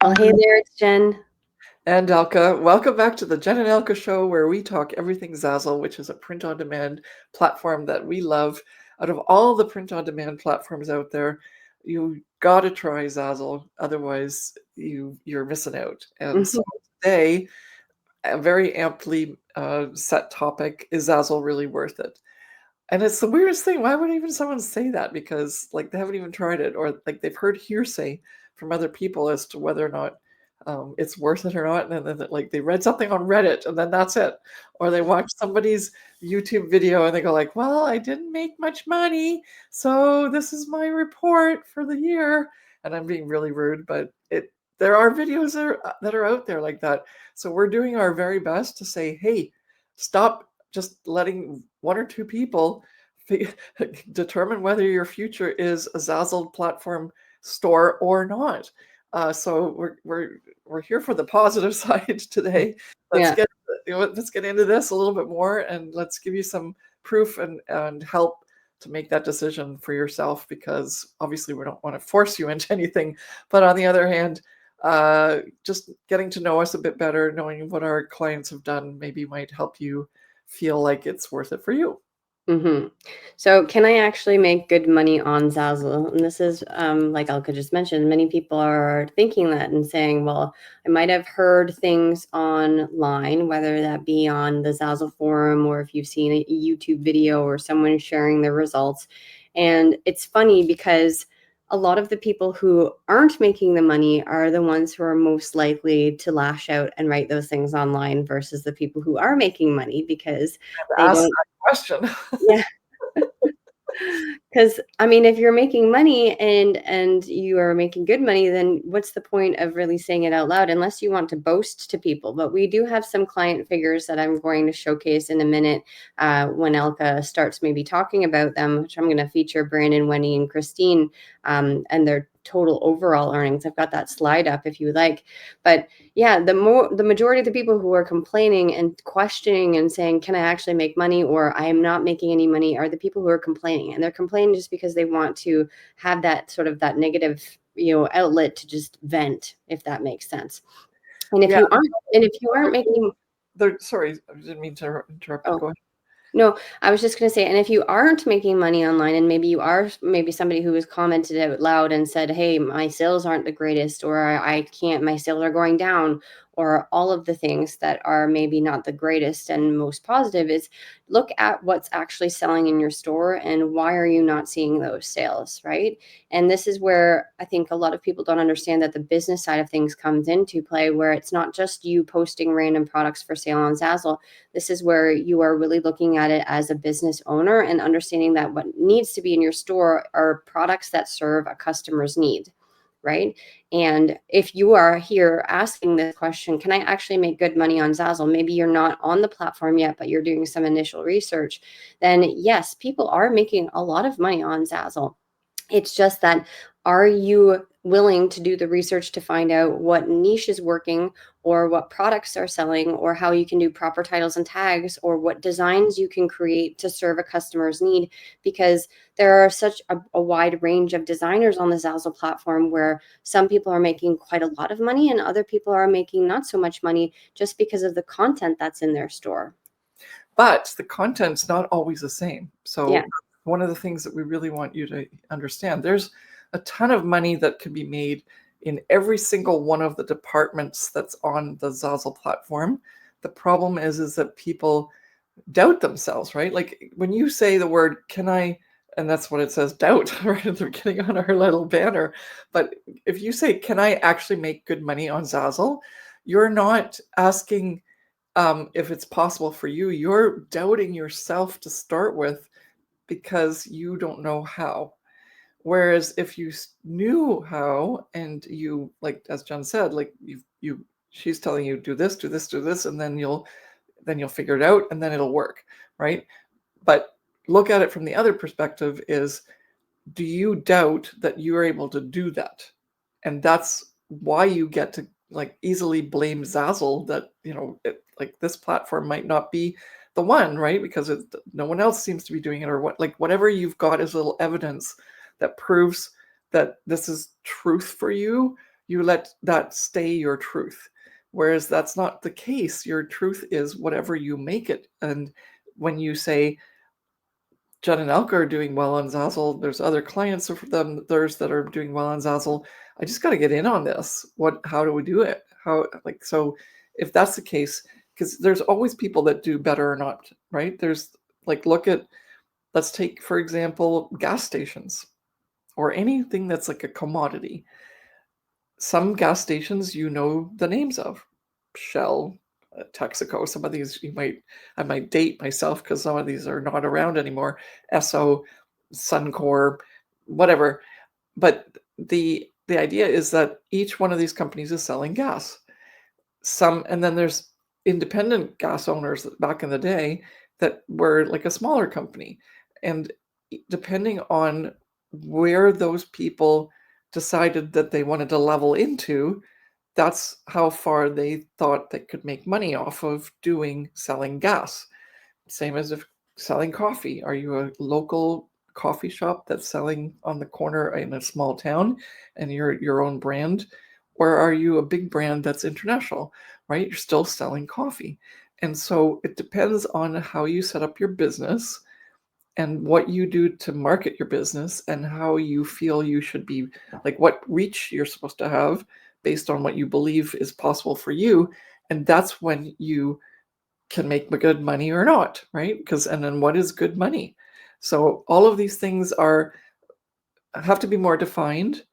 Well, hey there, it's Jen. And Elke, welcome back to the Jen and Elke show where we talk everything Zazzle, which is a print-on-demand platform that we love. Out of all the print-on-demand platforms out there, you gotta try Zazzle, otherwise you're missing out. And so Mhm. today, a very amply set topic, is Zazzle really worth it? And it's the weirdest thing. Why would even someone say that? Because like they haven't even tried it, or like they've heard hearsay from other people as to whether or not it's worth it or not, and then like they read something on Reddit, and then that's it. Or they watch somebody's YouTube video and they go like, "Well, I didn't make much money, so this is my report for the year." And I'm being really rude, but there are videos that are out there like that. So we're doing our very best to say, "Hey, stop just letting one or two people determine whether your future is a Zazzle platform store or not." So we're here for the positive side today. Let's Yeah. get let's get into this a little bit more, and let's give you some proof and help to make that decision for yourself. Because obviously we don't want to force you into anything, but on the other hand, just getting to know us a bit better, knowing what our clients have done, maybe might help you feel like it's worth it for you. hmm So, can I actually make good money on Zazzle? And this is, like Elka just mentioned, many people are thinking that and saying, well, I might have heard things online, whether that be on the Zazzle forum or if you've seen a YouTube video or someone sharing their results. And it's funny because a lot of the people who aren't making the money are the ones who are most likely to lash out and write those things online versus the people who are making money because they Ask don't. that question. Yeah. Because I mean, if you're making money and you are making good money, then what's the point of really saying it out loud unless you want to boast to people? But we do have some client figures that I'm going to showcase in a minute when Elka starts maybe talking about them, which I'm going to feature Brandon, Wendy, and Christine and their total overall earnings. I've got that slide up if you would like. But yeah, the majority of the people who are complaining and questioning and saying, can I actually make money or I am not making any money are the people who are complaining. And they're complaining just because they want to have that sort of that negative, outlet to just vent, if that makes sense. And if Yeah, you aren't and if you aren't making sorry, I didn't mean to interrupt you. oh Go ahead. no, I was just going to say, and if you aren't making money online, and maybe you are, maybe somebody who has commented out loud and said, hey, my sales aren't the greatest, or I can't, my sales are going down, or all of the things that are maybe not the greatest and most positive, is look at what's actually selling in your store and why are you not seeing those sales, right? And this is where I think a lot of people don't understand that the business side of things comes into play, where it's not just you posting random products for sale on Zazzle. This is where you are really looking at it as a business owner and understanding that what needs to be in your store are products that serve a customer's need, right? And if you are here asking this question, can I actually make good money on Zazzle? Maybe you're not on the platform yet, but you're doing some initial research. Then yes, people are making a lot of money on Zazzle. It's just that, are you willing to do the research to find out what niche is working or what products are selling or how you can do proper titles and tags or what designs you can create to serve a customer's need? Because there are such a wide range of designers on the Zazzle platform where some people are making quite a lot of money and other people are making not so much money just because of the content that's in their store. But the content's not always the same. Yeah. So one of the things that we really want you to understand, there's a ton of money that can be made in every single one of the departments that's on the Zazzle platform. The problem is that people doubt themselves, right? Like when you say the word, can I, and that's what it says, doubt, right at the beginning on our little banner. But if you say, can I actually make good money on Zazzle? You're not asking if it's possible for you. You're doubting yourself to start with because you don't know how. Whereas if you knew how, and you, like as Jen said, like she's telling you do this, do this, do this, and then you'll figure it out, and then it'll work, right? But look at it from the other perspective: is, do you doubt that you're able to do that? And that's why you get to like easily blame Zazzle that, like this platform might not be the one, right? Because no one else seems to be doing it, or whatever you've got is little evidence that proves that this is truth for you. you let that stay your truth. Whereas that's not the case. Your truth is whatever you make it. And when you say, Jen and Elke are doing well on Zazzle, there's other clients of them, theirs that are doing well on Zazzle. I just got to get in on this. How do we do it? So if that's the case, because there's always people that do better or not, right? There's like, let's take, for example, gas stations or anything that's like a commodity. Some gas stations, the names of Shell, Texaco. Some of these I might date myself because some of these are not around anymore. Esso, Suncor, whatever. But the idea is that each one of these companies is selling gas. And then there's independent gas owners back in the day that were like a smaller company. And depending on where those people decided that they wanted to level into, that's how far they thought they could make money off of selling gas. Same as if selling coffee. Are you a local coffee shop that's selling on the corner in a small town and you're your own brand? Or are you a big brand that's international, right? You're still selling coffee. And so it depends on how you set up your business and what you do to market your business and how you feel you should be, like what reach you're supposed to have based on what you believe is possible for you. And that's when you can make good money or not, right? And then what is good money? So all of these things have to be more defined.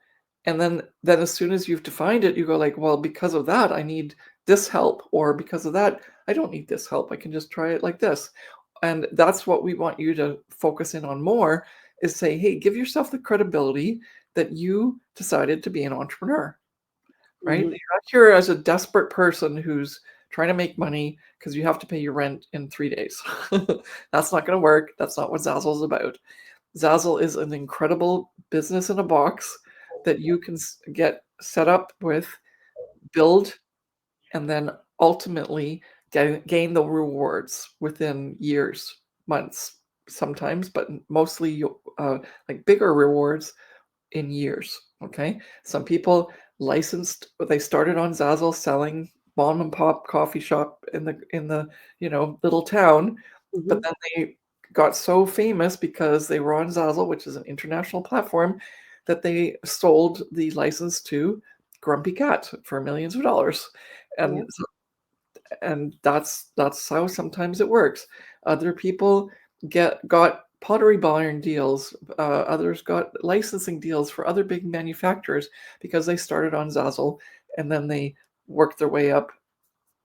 And then as soon as you've defined it, you go like, well, because of that, I need this help, or because of that, I don't need this help. I can just try it like this. And that's what we want you to focus in on more, is say, hey, give yourself the credibility that you decided to be an entrepreneur, right? Mhm. You're not here as a desperate person who's trying to make money because you have to pay your rent in 3 days. That's not going to work. That's not what Zazzle is about. Zazzle is an incredible business in a box that you can get set up with, build, and then ultimately gain the rewards within years, months, sometimes, but mostly like bigger rewards in years. Okay, some people they started on Zazzle selling mom and pop coffee shop in the little town, but Mhm. then they got so famous because they were on Zazzle, which is an international platform, that they sold the license to Grumpy Cat for millions of dollars. And Yep. that's how sometimes it works. Other people got pottery barn deals. Others got licensing deals for other big manufacturers because they started on Zazzle and then they worked their way up.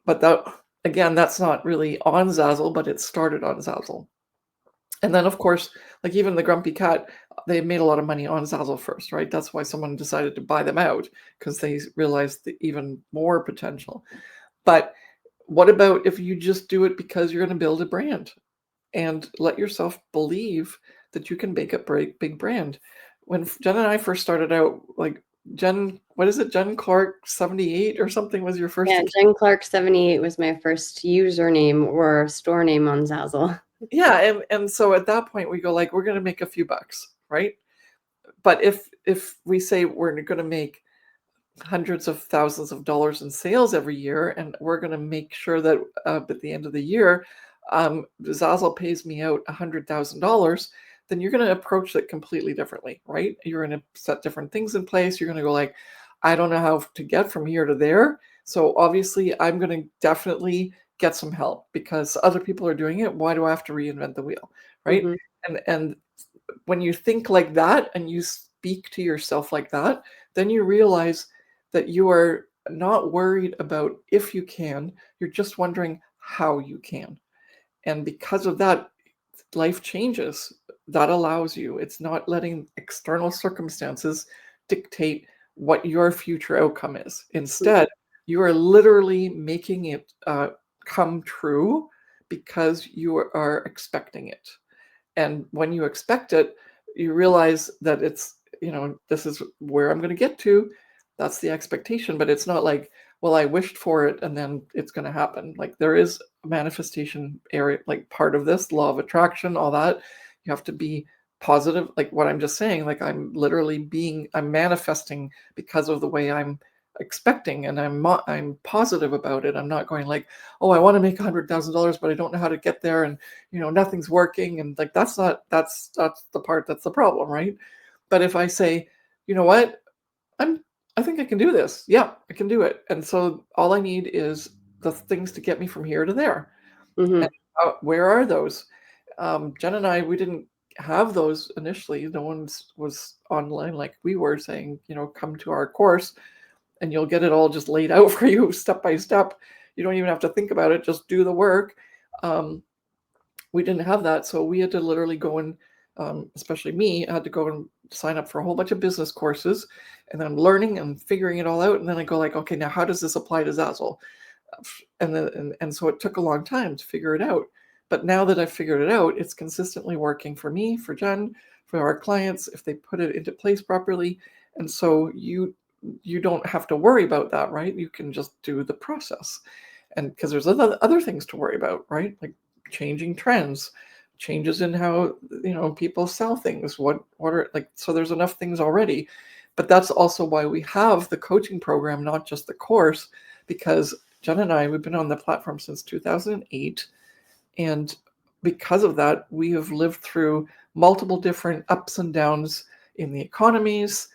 But that's not really on Zazzle, but it started on Zazzle. And then, of course, like even the Grumpy Cat, they made a lot of money on Zazzle first, right? That's why someone decided to buy them out, because they realized the even more potential. But what about if you just do it because you're going to build a brand and let yourself believe that you can make a big brand? When Jen and I first started out, like what is it? Jen Clark 78 or something was your first Yeah, account. Jen Clark 78 was my first username or store name on Zazzle. Yeah, and so at that point we go like, we're going to make a few bucks, right? But if we say we're going to make hundreds of thousands of dollars in sales every year, and we're going to make sure that at the end of the year, Zazzle pays me out $100,000, then you're going to approach it completely differently, right? You're going to set different things in place. You're going to go like, I don't know how to get from here to there. So obviously, I'm going to definitely get some help because other people are doing it. Why do I have to reinvent the wheel, right? Mhm. And when you think like that and you speak to yourself like that, then you realize that you are not worried about if you can, you're just wondering how you can. And because of that, life changes. That allows you. It's not letting external circumstances dictate what your future outcome is. Instead, you are literally making it come true because you are expecting it. And when you expect it, you realize that this is where I'm going to get to. That's the expectation. But it's not like, well, I wished for it and then it's going to happen. Like there is a manifestation area, like part of this law of attraction, all that. You have to be positive. Like what I'm just saying, like I'm manifesting because of the way I'm expecting, and I'm positive about it. I'm not going like, oh, I want to make $100,000, but I don't know how to get there, and nothing's working, and like that's the part that's the problem, right? But if I say, you know what, I think I can do this. Yeah, I can do it. And so all I need is the things to get me from here to there. And Mhm. where are those? Jen and I, we didn't have those initially. No one was online like we were saying, come to our course and you'll get it all just laid out for you step by step. You don't even have to think about it, just do the work. Um, we didn't have that. So we had to literally go and, especially me, I had to go and sign up for a whole bunch of business courses, and then I'm learning and figuring it all out. And then I go like, okay, now how does this apply to Zazzle? And so it took a long time to figure it out. But now that I've figured it out, it's consistently working for me, for Jen, for our clients, if they put it into place properly. And so you don't have to worry about that, right? You can just do the process. And because there's other things to worry about, right? Like changing trends, changes in how people sell things. What are like, so there's enough things already. But that's also why we have the coaching program, not just the course, because Jen and I, we've been on the platform since 2008. And because of that, we have lived through multiple different ups and downs in the economies.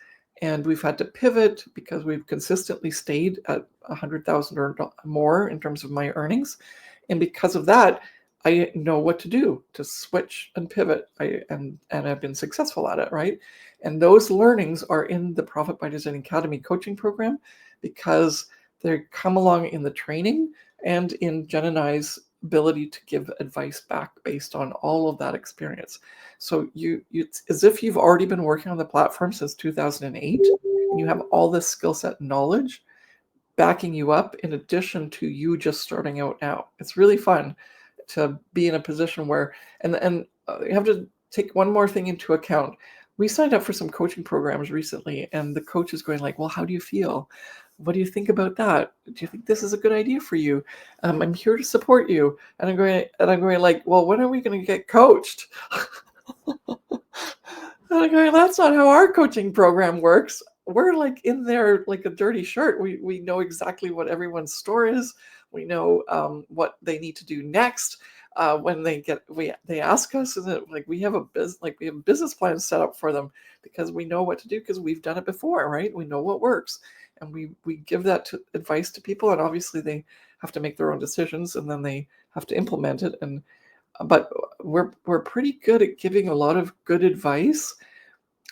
And we've had to pivot because we've consistently stayed at 100,000 or more in terms of my earnings. And because of that, I know what to do to switch and pivot. And I've been successful at it, right? And those learnings are in the Profit by Design Academy coaching program because they come along in the training and in Jen and I's ability to give advice back based on all of that experience. So it's as if you've already been working on the platform since 2008 and you have all this skill set knowledge backing you up in addition to you just starting out now. It's really fun to be in a position where, and you have to take one more thing into account. We signed up for some coaching programs recently, and the coach is going like, well, how do you feel? What do you think about that? Do you think this is a good idea for you? I'm here to support you. And I'm going like, well, when are we going to get coached? And I'm going, that's not how our coaching program works. We're like in there like a dirty shirt. We know exactly what everyone's store is. We know what they need to do next. When they ask us, and like we have a business plan set up for them because we know what to do because we've done it before, right? We know what works, and we give that advice to people, and obviously they have to make their own decisions, and then they have to implement it. But we're pretty good at giving a lot of good advice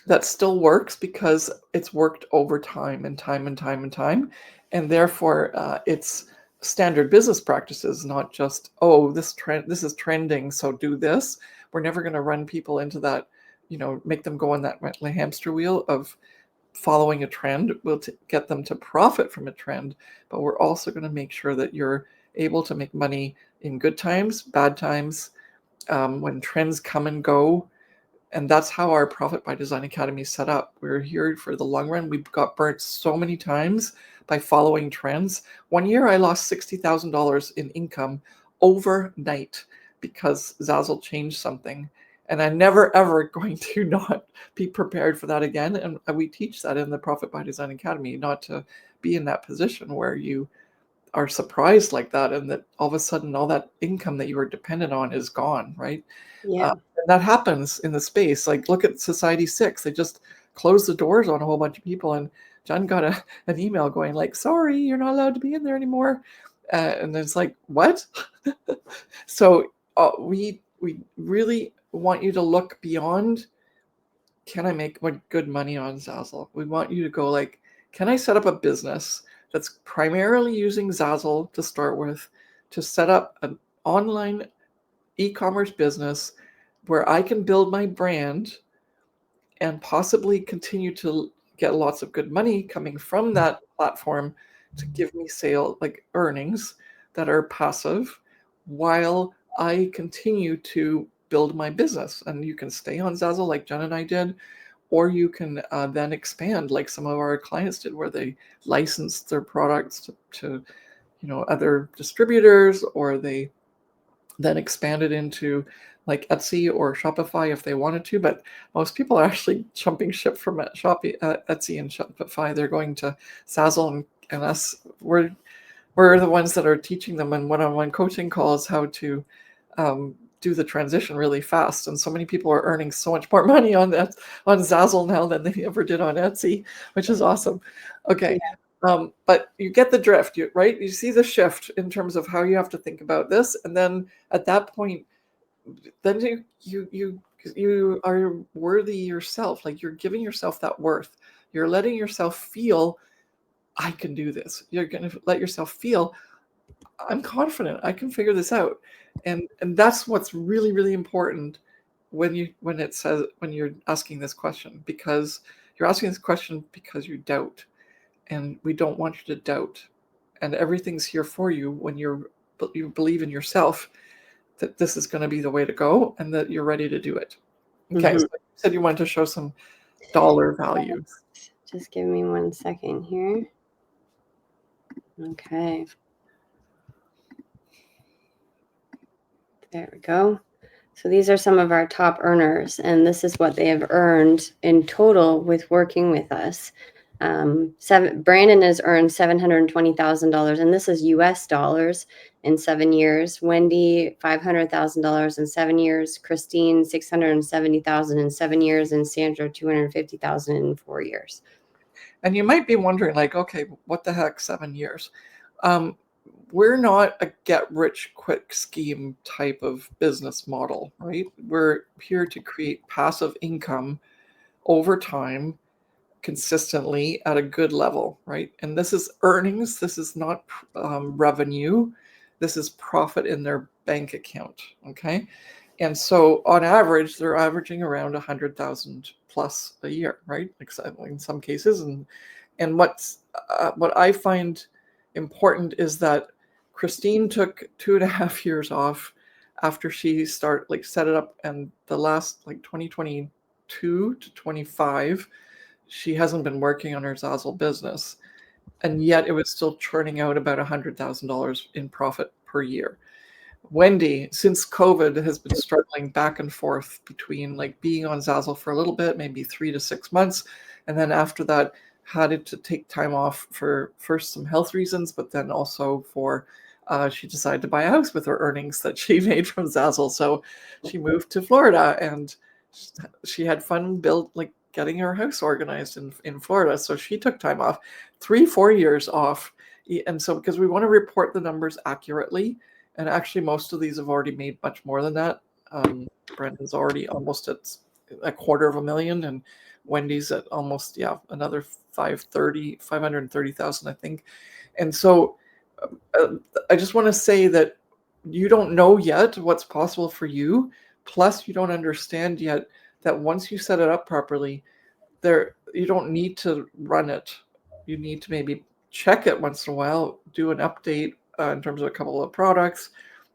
that still works because it's worked over time and time and time and time, and therefore it's standard business practices, not just, oh, this is trending, so do this. We're never going to run people into that, make them go on that hamster wheel of following a trend. We'll get them to profit from a trend, but we're also going to make sure that you're able to make money in good times, bad times, when trends come and go. And that's how our Profit by Design Academy is set up. We're here for the long run. We've got burnt so many times by following trends. One year I lost $60,000 in income overnight because Zazzle changed something. And I'm never, ever going to not be prepared for that again. And we teach that in the Profit by Design Academy, not to be in that position where you are surprised like that and that all of a sudden all that income that you were dependent on is gone, right? Yeah. And that happens in the space. Like look at Society 6. They just closed the doors on a whole bunch of people, and John got an email going like, sorry, you're not allowed to be in there anymore. And it's like, what? So we really want you to look beyond, can I make good money on Zazzle? We want you to go like, can I set up a business that's primarily using Zazzle to start with, to set up an online e-commerce business where I can build my brand and possibly continue to get lots of good money coming from that platform to give me earnings that are passive while I continue to build my business. And you can stay on Zazzle like Jen and I did, or you can then expand like some of our clients did, where they licensed their products to other distributors, or they then expanded into like Etsy or Shopify if they wanted to. But most people are actually jumping ship from Etsy and Shopify. They're going to Zazzle And we're the ones that are teaching them in one-on-one coaching calls how to do the transition really fast. And so many people are earning so much more money on Zazzle now than they ever did on Etsy, which is awesome. Okay. But you get the drift, right? You see the shift in terms of how you have to think about this. And then at that point, then you are worthy yourself. Like you're giving yourself that worth. You're letting yourself feel, I can do this. You're going to let yourself feel, I'm confident I can figure this out. And that's what's really, really important when you're asking this question, because you're asking this question because you doubt, and we don't want you to doubt. And everything's here for you when you believe in yourself that this is going to be the way to go and that you're ready to do it. Okay, so you said you wanted to show some dollar values. Just give me 1 second here. Okay. There we go. So these are some of our top earners, and this is what they have earned in total with working with us. Brandon has earned $720,000, and this is US dollars in 7 years. Wendy, $500,000 in 7 years. Christine, $670,000 in 7 years, and Sandra, $250,000 in 4 years. And you might be wondering, like, okay, what the heck, 7 years? We're not a get-rich-quick scheme type of business model, right? We're here to create passive income over time, consistently at a good level, right? And this is earnings. This is not revenue. This is profit in their bank account, okay? And so on average, they're averaging around 100,000 plus a year, right? In some cases. And what I find important is that Christine took 2.5 years off after she set it up, and the last 2022 to 25, she hasn't been working on her Zazzle business, and yet it was still churning out about $100,000 in profit per year. Wendy, since COVID, has been struggling back and forth between being on Zazzle for a little bit, maybe 3 to 6 months, and then after that had to take time off for first some health reasons, but then also for she decided to buy a house with her earnings that she made from Zazzle. So she moved to Florida, and she had fun getting her house organized in Florida. So she took time off, 3-4 years off. And so because we want to report the numbers accurately, and actually most of these have already made much more than that. Brendan's already almost at $250,000, and Wendy's at almost, another 530,000, I think. And so I just want to say that you don't know yet what's possible for you. Plus, you don't understand yet that once you set it up properly, you don't need to run it. You need to maybe check it once in a while, do an update in terms of a couple of products,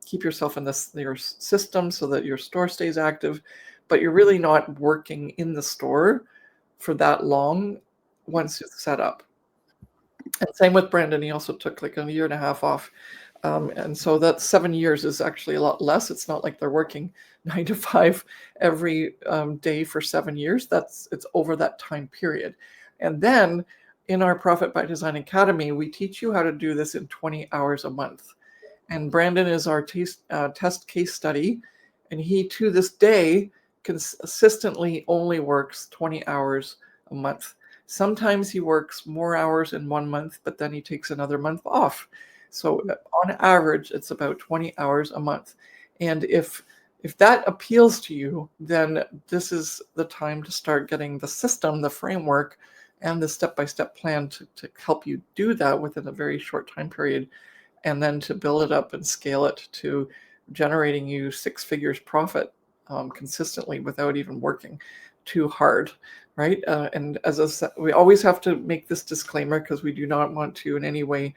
keep yourself in your system so that your store stays active, but you're really not working in the store for that long once it's set up. And same with Brandon. He also took 1.5 years off. And so that 7 years is actually a lot less. It's not like they're working 9 to 5 every day for 7 years. It's over that time period. And then in our Profit by Design Academy, we teach you how to do this in 20 hours a month. And Brandon is our test case study. And he, to this day, consistently only works 20 hours a month. Sometimes he works more hours in 1 month, but then he takes another month off. So on average, it's about 20 hours a month. And if that appeals to you, then this is the time to start getting the system, the framework, and the step-by-step plan to help you do that within a very short time period, and then to build it up and scale it to generating you 6 figures profit consistently without even working too hard, right? And as I said, we always have to make this disclaimer because we do not want to in any way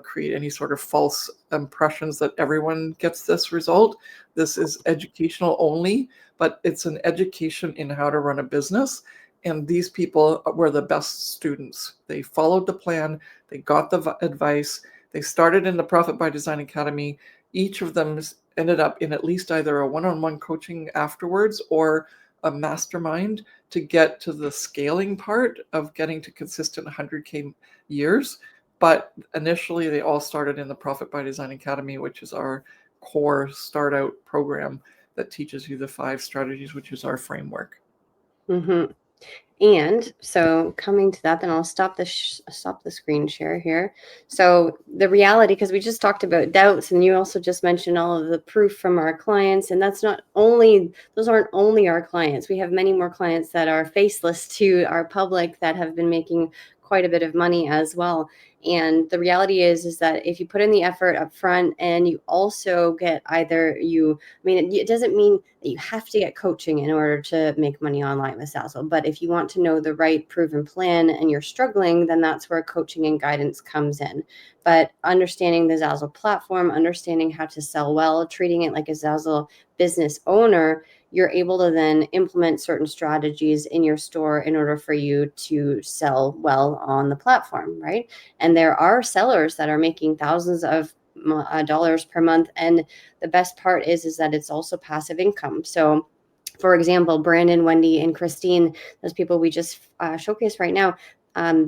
create any sort of false impressions that everyone gets this result. This is educational only, but it's an education in how to run a business. And these people were the best students. They followed the plan. They got the advice. They started in the Profit by Design Academy. Each of them ended up in at least either a one-on-one coaching afterwards or a mastermind to get to the scaling part of getting to consistent 100K years. But initially, they all started in the Profit by Design Academy, which is our core start out program that teaches you the 5 strategies, which is our framework. Mm-hmm. And so coming to that, then I'll stop the screen share here. So the reality, because we just talked about doubts, and you also just mentioned all of the proof from our clients, and those aren't only our clients. We have many more clients that are faceless to our public that have been making quite a bit of money as well. And the reality is that if you put in the effort up front, and you also get it doesn't mean that you have to get coaching in order to make money online with Zazzle. But if you want to know the right proven plan and you're struggling, then that's where coaching and guidance comes in. But understanding the Zazzle platform, understanding how to sell well, treating it like a Zazzle business owner, you're able to then implement certain strategies in your store in order for you to sell well on the platform, right? And there are sellers that are making thousands of dollars per month. And the best part is that it's also passive income. So for example, Brandon, Wendy, and Christine, those people we just showcased right now,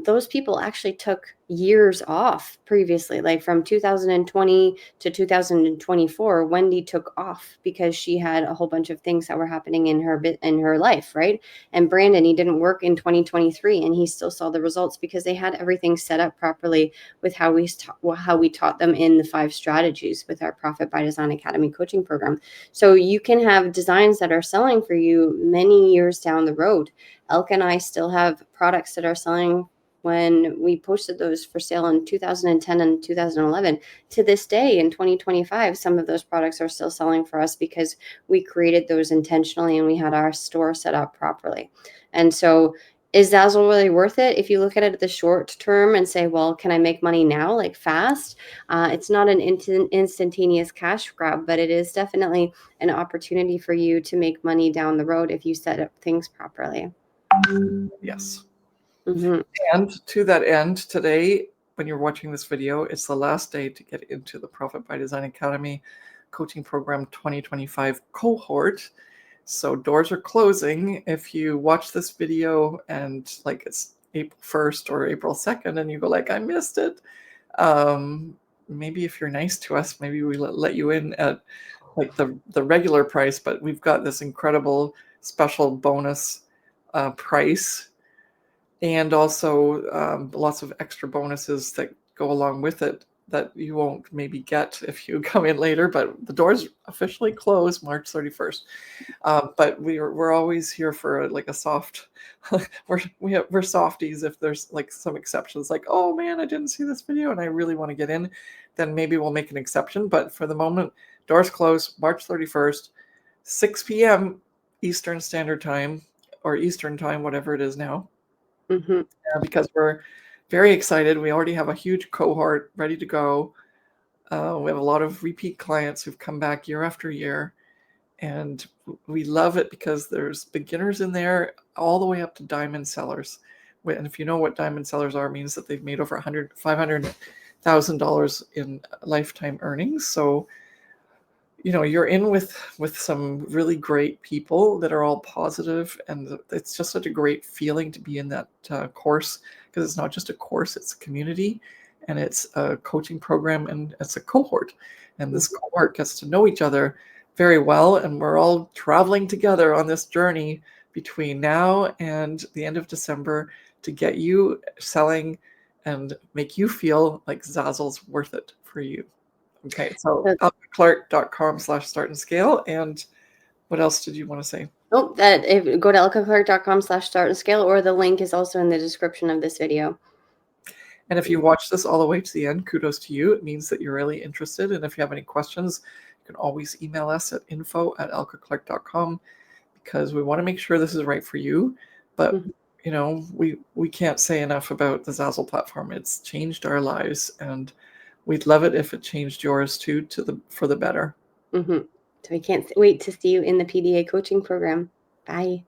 those people actually took years off previously, like from 2020 to 2024. Wendy took off because she had a whole bunch of things that were happening in her life, right? And Brandon, he didn't work in 2023, and he still saw the results because they had everything set up properly with how we taught them in the 5 strategies with our Profit by Design Academy coaching program. So you can have designs that are selling for you many years down the road. Elke and I still have products that are selling when we posted those for sale in 2010 and 2011. To this day, in 2025, some of those products are still selling for us because we created those intentionally and we had our store set up properly. And so is Zazzle really worth it? If you look at it at the short term and say, well, can I make money now, like fast? It's not an instantaneous cash grab, but it is definitely an opportunity for you to make money down the road if you set up things properly. Yes. Mm-hmm. And to that end, today, when you're watching this video, it's the last day to get into the Profit by Design Academy Coaching Program 2025 cohort. So doors are closing. If you watch this video and like it's April 1st or April 2nd and you go like, I missed it. Maybe if you're nice to us, maybe we let you in at like the regular price, but we've got this incredible special bonus price, and also lots of extra bonuses that go along with it that you won't maybe get if you come in later. But the doors officially close March 31st. But we're always here for like a soft. we're softies if there's like some exceptions, like, oh man, I didn't see this video and I really want to get in, then maybe we'll make an exception. But for the moment, doors close March 31st, 6 p.m. Eastern Standard Time, or Eastern Time, whatever it is now. Mm-hmm. Because we're very excited. We already have a huge cohort ready to go. We have a lot of repeat clients who've come back year after year. And we love it because there's beginners in there all the way up to diamond sellers. And if you know what diamond sellers are, it means that they've made over $500,000 in lifetime earnings. So, you know, you're in with some really great people that are all positive, and it's just such a great feeling to be in that course, because it's not just a course, it's a community, and it's a coaching program, and it's a cohort. And this cohort gets to know each other very well, and we're all traveling together on this journey between now and the end of December to get you selling and make you feel like Zazzle's worth it for you. Okay, so elkeclark.com/start and scale. And what else did you want to say? Oh, go to elkeclark.com/start and scale, or the link is also in the description of this video. And if you watch this all the way to the end, kudos to you. It means that you're really interested. And if you have any questions, you can always email us at info@elkeclark.com, because we want to make sure this is right for you. But you know, we can't say enough about the Zazzle platform. It's changed our lives, and we'd love it if it changed yours too, for the better. So we can't wait to see you in the PDA coaching program. Bye.